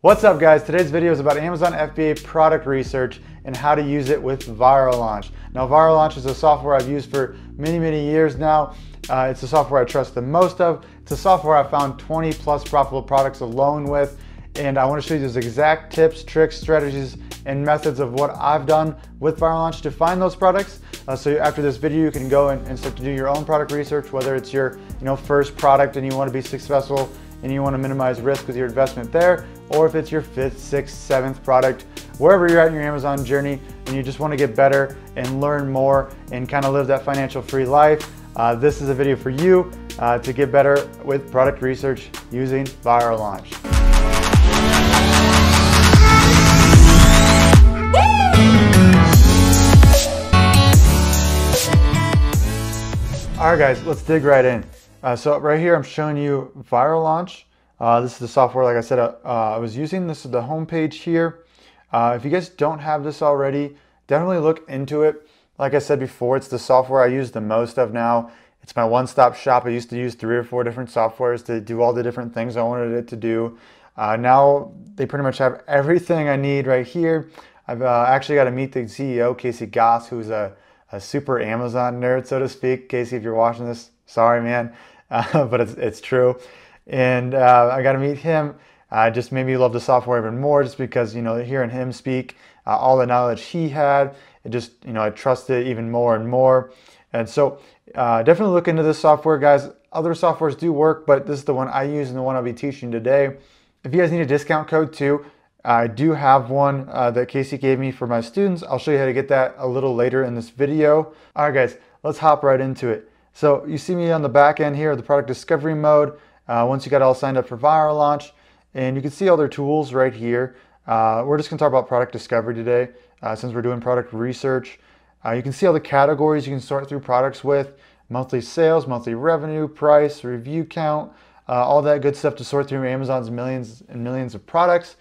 What's up guys? Today's video is about Amazon FBA product research and how to use it with Viral Launch. Now Viral Launch is a software I've used for many years now. It's a software I trust the most of. It's a software I found 20 plus profitable products alone with, and I want to show you those exact tips, tricks, strategies, and methods of what I've done with Viral Launch to find those products. So after this video, you can go and start to do your own product research, whether it's your first product and you want to be successful and you want to minimize risk with your investment there, or if it's your 5th, 6th, 7th product, wherever you're at in your Amazon journey and you just want to get better and learn more and kind of live that financial free life, this is a video for you to get better with product research using Viral Launch. All right guys, let's dig right in. So right here, I'm showing you Viral Launch. This is the software, like I said, I was using. This is the home page here. If you guys don't have this already, definitely look into it. Like I said before, it's the software I use the most of now. It's my one-stop shop. I used to use 3 or 4 different softwares to do all the different things I wanted it to do. Now they pretty much have everything I need right here. I've actually got to meet the CEO, Casey Goss, who's a super Amazon nerd, so to speak. Casey, if you're watching this, sorry, man. But it's true. And I got to meet him. Just made me love the software even more, just because, hearing him speak, all the knowledge he had, it just, I trust it even more and more. And so definitely look into this software, guys. Other softwares do work, but this is the one I use and the one I'll be teaching today. If you guys need a discount code too, I do have one that Casey gave me for my students. I'll show you how to get that a little later in this video. All right, guys, let's hop right into it. So you see me on the back end here, the product discovery mode. Once you got all signed up for Viral Launch, and you can see all their tools right here. We're just gonna talk about product discovery today, since we're doing product research. You can see all the categories you can sort through products with: monthly sales, monthly revenue, price, review count, all that good stuff to sort through Amazon's millions and millions of products.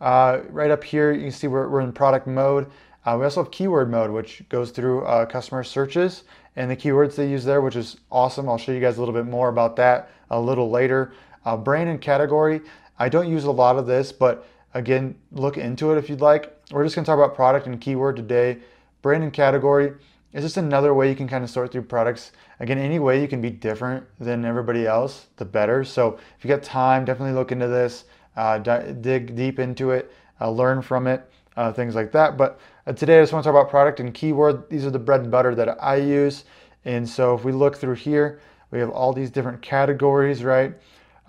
Right up here, you can see we're in product mode. We also have keyword mode, which goes through customer searches and the keywords they use there, which is awesome. I'll show you guys a little bit more about that a little later. Brand and category, I don't use a lot of this, but again, look into it if you'd like. We're just gonna talk about product and keyword today. Brand and category is just another way you can kind of sort through products. Again, any way you can be different than everybody else, the better. So if you got time, definitely look into this, dig deep into it, learn from it, things like that. But today I just want to talk about product and keyword. These are the bread and butter that I use. And so if we look through here, we have all these different categories, right?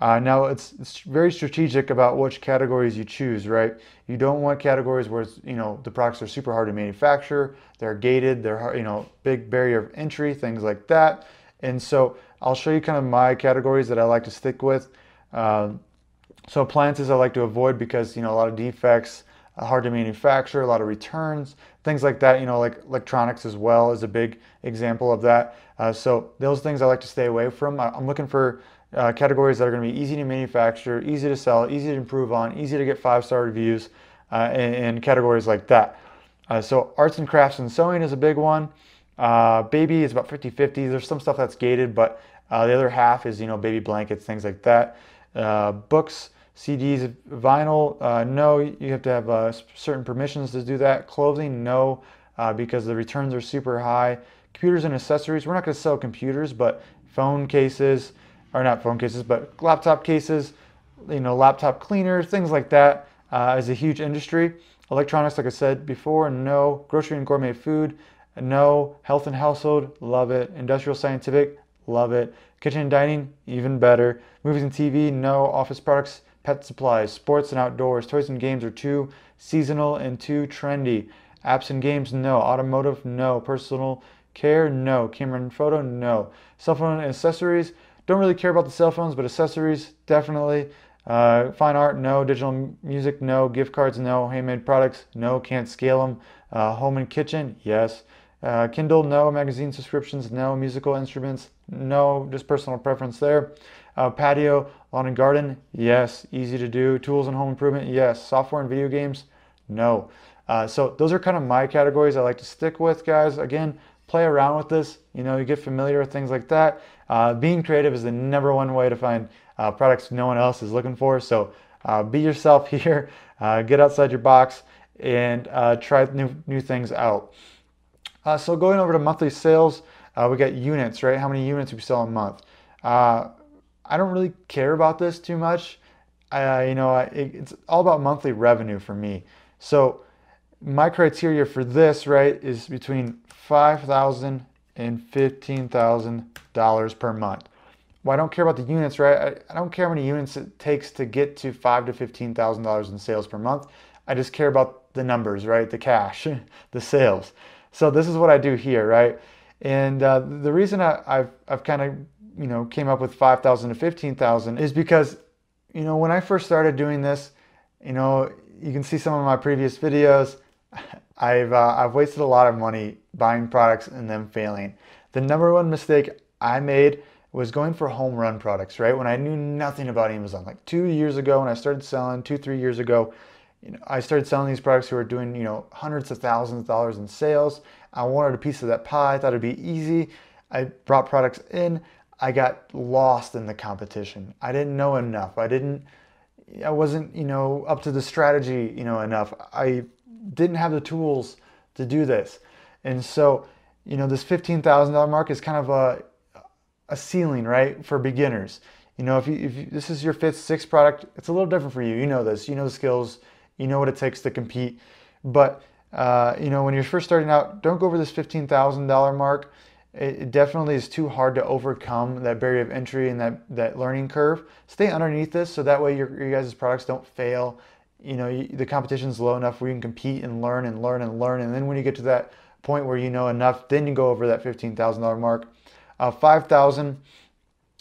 Now it's very strategic about which categories you choose, right? You don't want categories where the products are super hard to manufacture, they're gated, they're big barrier of entry, things like that. And so I'll show you kind of my categories that I like to stick with. So appliances I like to avoid because a lot of defects, hard to manufacture, a lot of returns, things like that. Like electronics as well is a big example of that. So those things I like to stay away from. I'm looking for categories that are going to be easy to manufacture, easy to sell, easy to improve on, easy to get 5-star reviews, and categories like that. So arts and crafts and sewing is a big one. Baby is about 50-50. There's some stuff that's gated, but the other half is baby blankets, things like that. Books, CDs, vinyl, no, you have to have certain permissions to do that. Clothing, no, because the returns are super high. Computers and accessories, we're not going to sell computers, but phone cases, or not phone cases, but laptop cases, laptop cleaners, things like that is a huge industry. Electronics, like I said before, no. Grocery and gourmet food, no. Health and household, love it. Industrial scientific, love it. Kitchen and dining, even better. Movies and TV, no. Office products, pet supplies, sports and outdoors, toys and games are too seasonal and too trendy. Apps and games, no. Automotive, no. Personal care, no. Camera and photo, no. Cell phone and accessories, don't really care about the cell phones, but accessories, definitely. Fine art, no. Digital music, no. Gift cards, no. Handmade products, no. Can't scale them. Home and kitchen, yes. Kindle, no. Magazine subscriptions, no. Musical instruments, no. Just personal preference there. Patio, lawn and garden, yes. Easy to do. Tools and home improvement, yes. Software and video games, no. So those are kind of my categories I like to stick with, guys. Again, play around with this. You get familiar with things like that. Being creative is the #1 way to find products no one else is looking for. So Be yourself here, get outside your box, and try new things out. So going over to monthly sales, we got units, right? How many units we sell a month. I don't really care about this too much. It's all about monthly revenue for me. So my criteria for this, right, is between $5,000 and $15,000 per month. Well, I don't care about the units, right? I don't care how many units it takes to get to $5,000 to $15,000 in sales per month. I just care about the numbers, right? The cash, the sales. So this is what I do here, right? And the reason I've kind of came up with 5,000 to 15,000 is because when I first started doing this, you can see some of my previous videos. I've wasted a lot of money buying products and them failing. The number one mistake I made was going for home run products, right? When I knew nothing about Amazon, like 2 years ago when I started selling, 3 years ago, I started selling these products who were doing, hundreds of thousands of dollars in sales. I wanted a piece of that pie. I thought it'd be easy. I brought products in. I got lost in the competition. I didn't know enough. I wasn't, up to the strategy, enough. I didn't have the tools to do this. And so, this $15,000 mark is kind of a ceiling, right, for beginners. If this is your fifth, sixth product, it's a little different for you. You know this. You know the skills. You know what it takes to compete. But, when you're first starting out, don't go over this $15,000 mark. It definitely is too hard to overcome that barrier of entry and that learning curve. Stay underneath this so that way your guys' products don't fail. The competition's low enough where you can compete and learn and learn and learn. And then when you get to that point where you know enough, then you go over that $15,000 mark. 5,000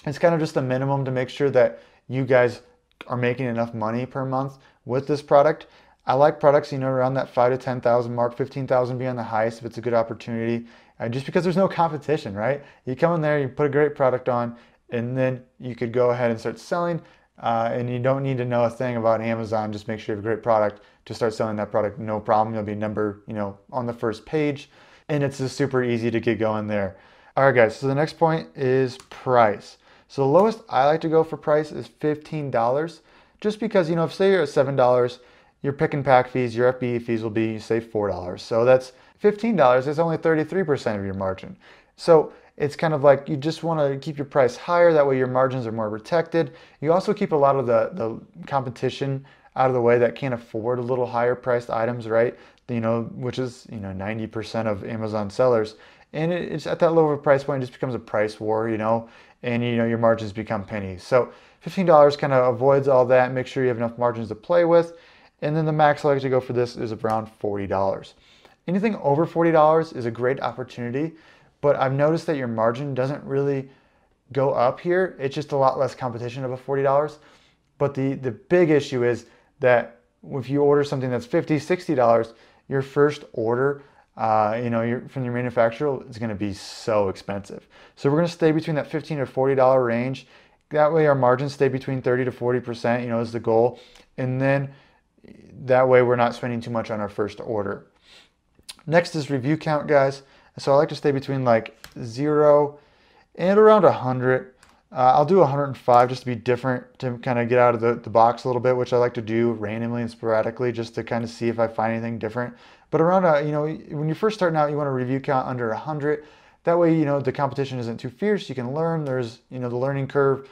is kind of just the minimum to make sure that you guys are making enough money per month with this product. I like products, around that 5,000 to 10,000 mark, 15,000 being the highest if it's a good opportunity. Just because there's no competition, right? You come in there, you put a great product on, and then you could go ahead and start selling. And you don't need to know a thing about Amazon. Just make sure you have a great product to start selling that product. No problem. You'll be number, on the first page. And it's just super easy to get going there. All right, guys. So the next point is price. So the lowest I like to go for price is $15. Just because, if say you're at $7, your pick and pack fees, your FBA fees will be, say, $4. So that's $15 is only 33% of your margin. So it's kind of like you just want to keep your price higher. That way your margins are more protected. You also keep a lot of the competition out of the way that can't afford a little higher priced items, right? Which is, 90% of Amazon sellers. And it's at that lower price point, it just becomes a price war, and your margins become pennies. So $15 kind of avoids all that. Make sure you have enough margins to play with. And then the max I like to go for this is around $40. Anything over $40 is a great opportunity, but I've noticed that your margin doesn't really go up here. It's just a lot less competition above $40. But the big issue is that if you order something that's $50, $60, your first order, from your manufacturer is going to be so expensive. So we're going to stay between that $15 to $40 range. That way our margins stay between 30 to 40%, is the goal. And then that way we're not spending too much on our first order. Next is review count, guys. So I like to stay between like 0 and around 100. I'll do 105 just to be different, to kind of get out of the box a little bit, which I like to do randomly and sporadically just to kind of see if I find anything different. But around, when you're first starting out, you want a review count under 100. That way, the competition isn't too fierce. You can learn. There's, the learning curve,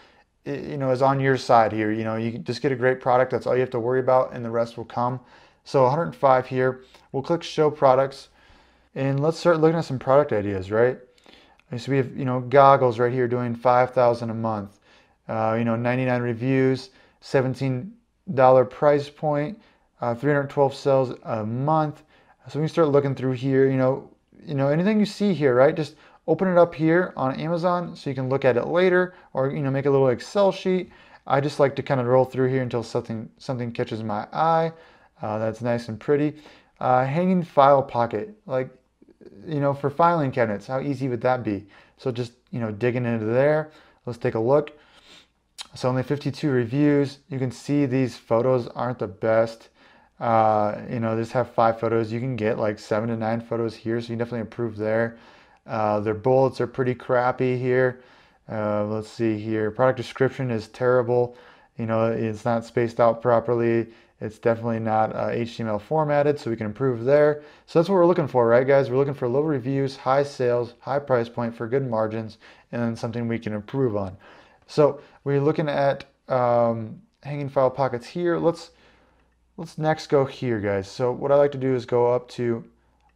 is on your side here. You can just get a great product. That's all you have to worry about, and the rest will come. So 105 here. We'll click show products, and let's start looking at some product ideas, right? So we have, goggles right here doing 5,000 a month. 99 reviews, $17 price point, 312 sales a month. So we can start looking through here, anything you see here, right? Just open it up here on Amazon so you can look at it later, or, make a little Excel sheet. I just like to kind of roll through here until something catches my eye. That's nice and pretty. Hanging file pocket, like, for filing cabinets, how easy would that be? So just, digging into there, let's take a look. So only 52 reviews. You can see these photos aren't the best. Just have 5 photos. You can get like 7 to 9 photos here, so you definitely improve there. Their bullets are pretty crappy here. Let's see here. Product description is terrible. You know, it's not spaced out properly. It's definitely not HTML formatted, so we can improve there. So that's what we're looking for, right, guys? We're looking for low reviews, high sales, high price point for good margins, and then something we can improve on. So we're looking at hanging file pockets here. Let's next go here, guys. So what I like to do is go up to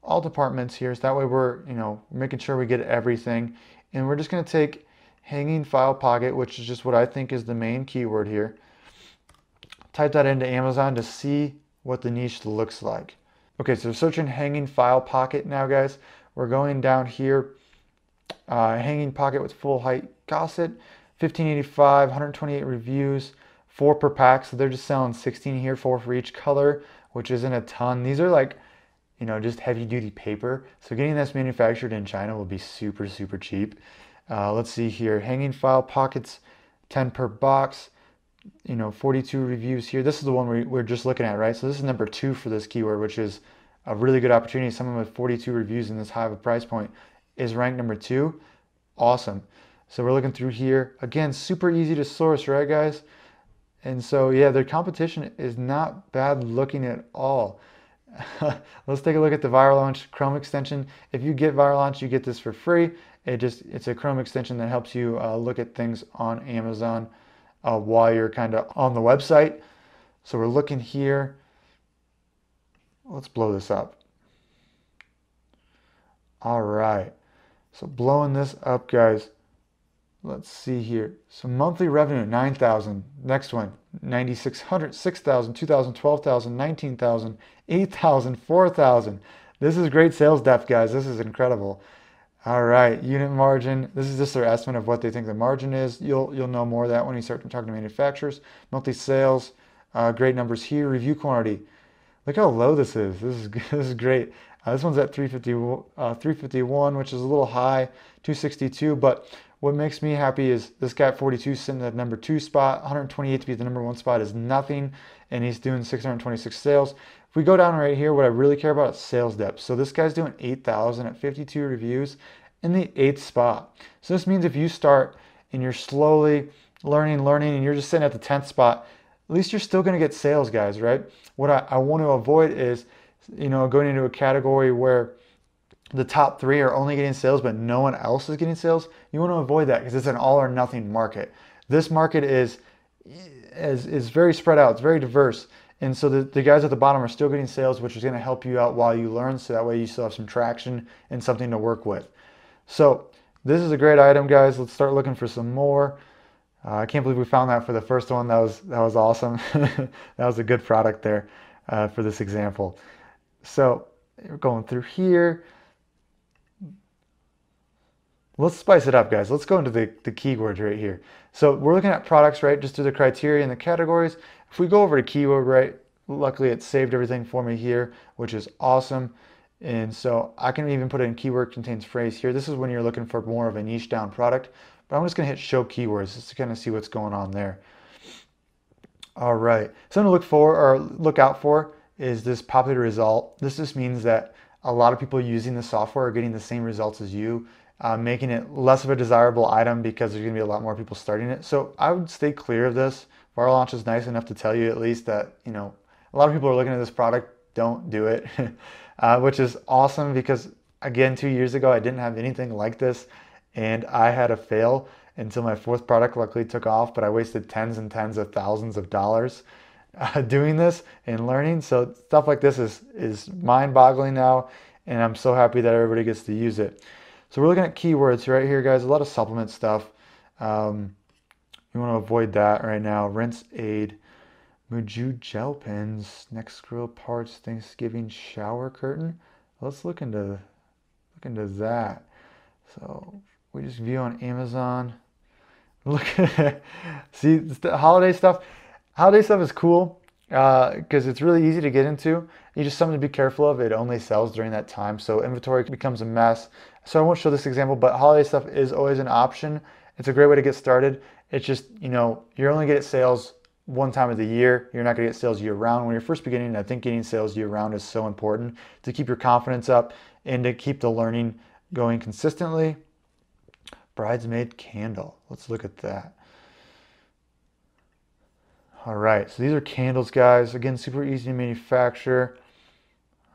all departments here. So that way we're, making sure we get everything. And we're just going to take hanging file pocket, which is just what I think is the main keyword here. Type that into Amazon to see what the niche looks like. Okay, so searching hanging file pocket now, guys. We're going down here. Hanging pocket with full height gusset, 1585, 128 reviews, 4 per pack. So they're just selling 16 here, 4 for each color, which isn't a ton. These are like, just heavy duty paper. So getting this manufactured in China will be super, super cheap. Let's see here. Hanging file pockets, 10 per box, 42 reviews here. This is the one we're just looking at, right? So this is number 2 for this keyword, which is a really good opportunity. Someone with 42 reviews in this high of a price point is ranked number 2. Awesome. So we're looking through here. Again, super easy to source, right, guys? And so, yeah, their competition is not bad looking at all. Let's take a look at the Viral Launch Chrome extension. If you get Viral Launch, you get this for free. It's a Chrome extension that helps you look at things on Amazon while you're kind of on the website. So we're looking here. Let's blow this up. All right. So blowing this up, guys. Let's see here. So monthly revenue, 9,000. Next one, 9,600, 6,000, 2,000, 12,000, 19,000, 8,000, 4,000. This is great sales depth, guys. This is incredible. All right, unit margin. This is just their estimate of what they think the margin is. You'll know more of that when you start talking to manufacturers. Monthly sales, great numbers here. Review quantity. Look how low this is. This is great. This one's at 351, which is a little high, 262. But what makes me happy is this guy at 42 sitting at number 2 spot. 128 to be at the number 1 spot is nothing, and he's doing 626 sales. If we go down right here, what I really care about is sales depth. So this guy's doing 8,000 at 52 reviews in the 8th spot. So this means if you start and you're slowly learning, and you're just sitting at the 10th spot, at least you're still going to get sales, guys, right? What I want to avoid is, going into a category where the top 3 are only getting sales, but no one else is getting sales. You want to avoid that because it's an all or nothing market. This market is very spread out. It's very diverse. And so the guys at the bottom are still getting sales, which is going to help you out while you learn. So that way you still have some traction and something to work with. So this is a great item, guys. Let's start looking for some more. I can't believe we found that for the first one. That was awesome. That was a good product there for this example. So we're going through here. Let's spice it up, guys. Let's go into the keywords right here. So we're looking at products, right? Just do the criteria and the categories. If we go over to keyword, right? Luckily, it saved everything for me here, which is awesome. And so I can even put in keyword contains phrase here. This is when you're looking for more of a niche down product. But I'm just going to hit show keywords just to kind of see what's going on there. All right. Something to look out for is this popular result. This just means that a lot of people using the software are getting the same results as you, making it less of a desirable item because there's going to be a lot more people starting it. So I would stay clear of this. Viral Launch is nice enough to tell you at least that, a lot of people are looking at this product. Don't do it, which is awesome because, again, 2 years ago, I didn't have anything like this. And I had a fail until my 4th product luckily took off, but I wasted tens and tens of thousands of dollars doing this and learning. So stuff like this is mind-boggling now, and I'm so happy that everybody gets to use it. So we're looking at keywords right here, guys. A lot of supplement stuff. You want to avoid that right now. Rinse aid, Muju gel pens, neck screw parts, Thanksgiving shower curtain. Let's look into that. So we just view on Amazon. Look, see the holiday stuff. Holiday stuff is cool because it's really easy to get into. You just something to be careful of. It only sells during that time, so inventory becomes a mess. So I won't show this example, but holiday stuff is always an option. It's a great way to get started. It's just, you're only getting sales one time of the year. You're not going to get sales year round. When you're first beginning, I think getting sales year round is so important to keep your confidence up and to keep the learning going consistently. Bridesmaid candle. Let's look at that. All right, so these are candles, guys. Again, super easy to manufacture.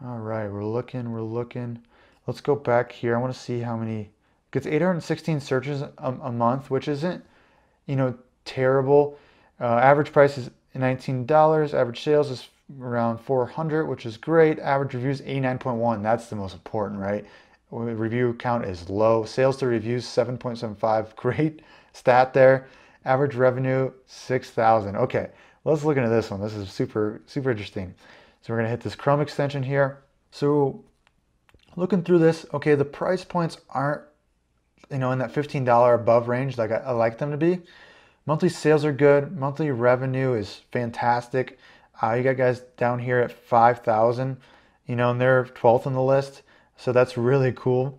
All right, we're looking. Let's go back here. I want to see how many. Gets 816 searches a month, which isn't, terrible. Average price is $19. Average sales is around 400, which is great. Average reviews 89.1. That's the most important, right? Review count is low. Sales to reviews 7.75. Great stat there. Average revenue 6,000. Okay, let's look into this one. This is super interesting. So we're gonna hit this Chrome extension here. So looking through this, okay, the price points aren't, in that $15 above range like I like them to be. Monthly sales are good. Monthly revenue is fantastic. You got guys down here at 5,000, and they're 12th on the list. So that's really cool.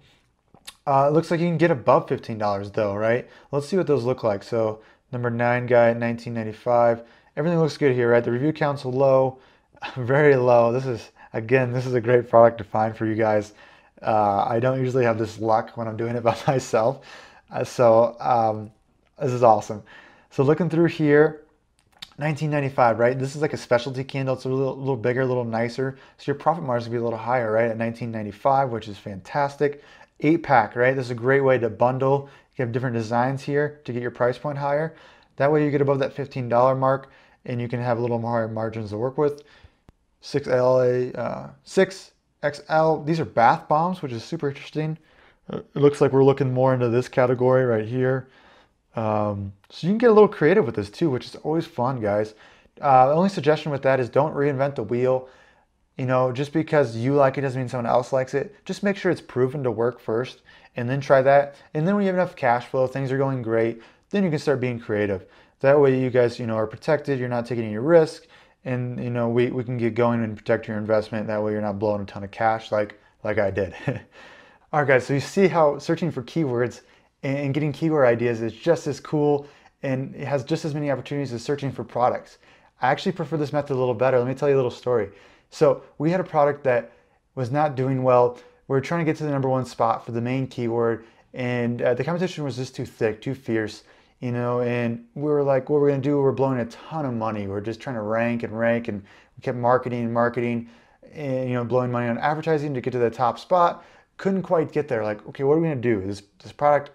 It looks like you can get above $15 though, right? Let's see what those look like. So number 9 guy at $19.95. Everything looks good here, right? The review count's low, very low. This is a great product to find for you guys. I don't usually have this luck when I'm doing it by myself. This is awesome. So looking through here, $19.95, right? This is like a specialty candle. It's a little bigger, a little nicer. So your profit margin will be a little higher, right? At $19.95, which is fantastic. 8-pack, right? This is a great way to bundle. You have different designs here to get your price point higher. That way you get above that $15 mark and you can have a little more margins to work with. 6XL. These are bath bombs, which is super interesting. It looks like we're looking more into this category right here. So you can get a little creative with this too, which is always fun, guys. The only suggestion with that is don't reinvent the wheel. Just because you like it doesn't mean someone else likes it. Just make sure it's proven to work first and then try that. And then when you have enough cash flow, things are going great, then you can start being creative. That way you guys, are protected. You're not taking any risk. And, we can get going and protect your investment. That way you're not blowing a ton of cash like I did. All right, guys, so you see how searching for keywords and getting keyword ideas is just as cool and it has just as many opportunities as searching for products. I actually prefer this method a little better. Let me tell you a little story. So we had a product that was not doing well. We were trying to get to the #1 spot for the main keyword and the competition was just too thick, too fierce, and we were like, what we're gonna do, we're blowing a ton of money. We're just trying to rank and we kept marketing and blowing money on advertising to get to the top spot. Couldn't quite get there. Like, okay, what are we gonna do? This product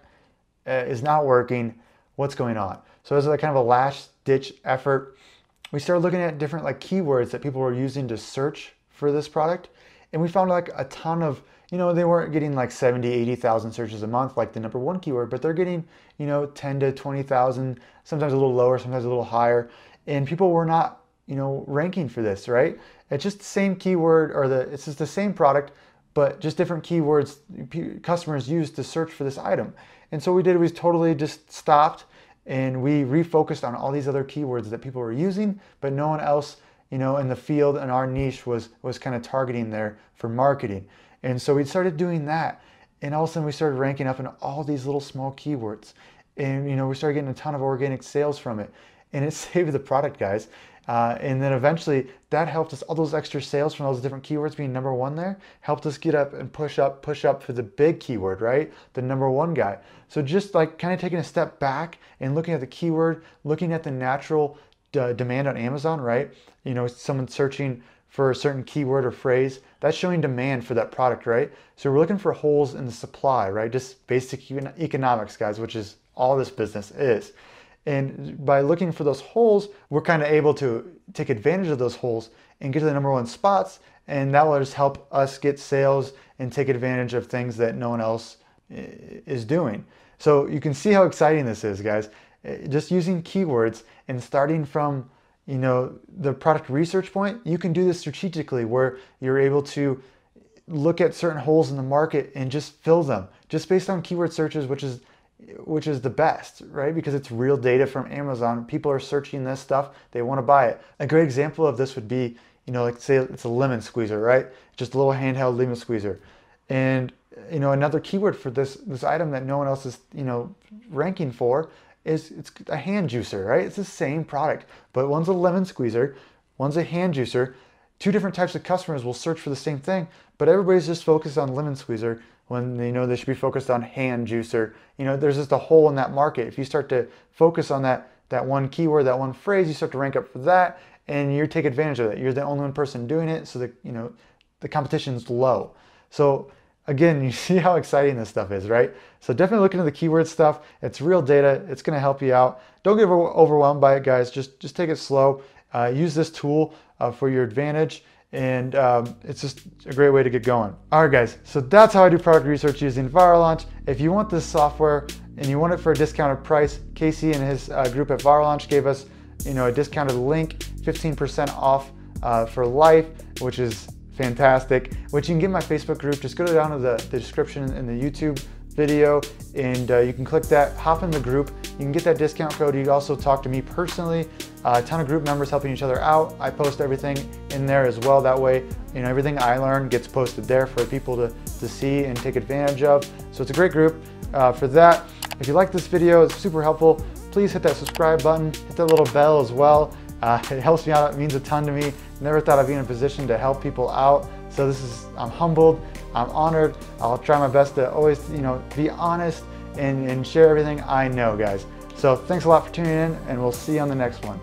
is not working. What's going on? So as like kind of a last ditch effort, we started looking at different like keywords that people were using to search for this product. And we found like a ton of, they weren't getting like 70, 80,000 searches a month like the #1 keyword, but they're getting, 10 to 20,000, sometimes a little lower, sometimes a little higher. And people were not, ranking for this, right? It's just the same keyword it's just the same product, but just different keywords customers use to search for this item. And so what we did was totally just stopped and we refocused on all these other keywords that people were using, but no one else, in the field and our niche was kind of targeting there for marketing. And so we started doing that. And all of a sudden we started ranking up in all these little small keywords. And, we started getting a ton of organic sales from it. And it saved the product, guys. And then eventually that helped us, all those extra sales from those different keywords being #1 there, helped us get up and push up for the big keyword, right? The #1 guy. So just like kind of taking a step back and looking at the keyword, looking at the natural demand on Amazon, right? Someone searching for a certain keyword or phrase, that's showing demand for that product, right? So we're looking for holes in the supply, right? Just basic economics, guys, which is all this business is. And by looking for those holes, we're kind of able to take advantage of those holes and get to the #1 spots. And that will just help us get sales and take advantage of things that no one else is doing. So you can see how exciting this is, guys. Just using keywords and starting from, the product research point, you can do this strategically where you're able to look at certain holes in the market and just fill them just based on keyword searches, which is the best, right? Because it's real data from Amazon. People are searching this stuff. They want to buy it. A great example of this would be, like say it's a lemon squeezer, right? Just a little handheld lemon squeezer. And, another keyword for this item that no one else is, ranking for is it's a hand juicer, right? It's the same product, but one's a lemon squeezer, one's a hand juicer. Two different types of customers will search for the same thing, but everybody's just focused on lemon squeezer when they should be focused on hand juicer. There's just a hole in that market. If you start to focus on that that one keyword, that one phrase, you start to rank up for that, and you take advantage of it. You're the only one person doing it, so that the competition's low. So again, you see how exciting this stuff is, right? So definitely look into the keyword stuff. It's real data. It's going to help you out. Don't get overwhelmed by it, guys. Just take it slow. Use this tool for your advantage, and it's just a great way to get going. All right, guys. So that's how I do product research using Viral Launch. If you want this software and you want it for a discounted price, Casey and his group at Viral Launch gave us, a discounted link, 15% off for life, which is fantastic, which you can get in my Facebook group. Just go down to the description in the YouTube video, and you can click that, hop in the group. You can get that discount code. You can also talk to me personally. A ton of group members helping each other out. I post everything in there as well. That way, everything I learn gets posted there for people to see and take advantage of. So it's a great group for that. If you like this video, it's super helpful. Please hit that subscribe button, hit that little bell as well. It helps me out. It means a ton to me. Never thought I'd be in a position to help people out. So I'm humbled. I'm honored. I'll try my best to always, be honest and share everything I know, guys. So thanks a lot for tuning in, and we'll see you on the next one.